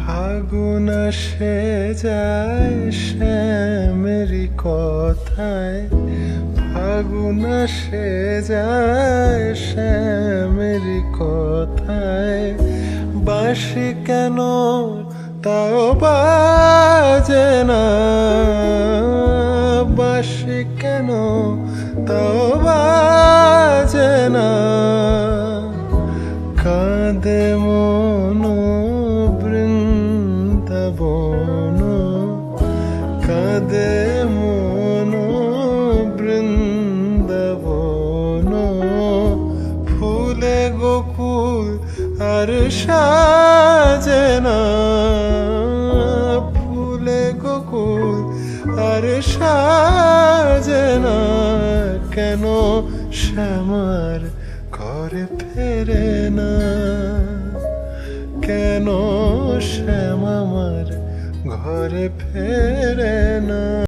ফাগুন আসে যায় শ্যামেরি কথায়, ফাগুন আসে যায় শ্যামেরি কথায়। বাঁশি কেন তাও বাজে না, বাঁশি কেন তাও বাজে না। কাঁদে মন বৃন্দাবন, কাঁদে মন বৃন্দাবন। ফুলে গোকুল আর সাজে না, ফুলে গোকুল আর সাজে না। কেন শ্যামার ঘরে ফেরে না, কেন শ্যাম আমার ঘরে ফেরে না।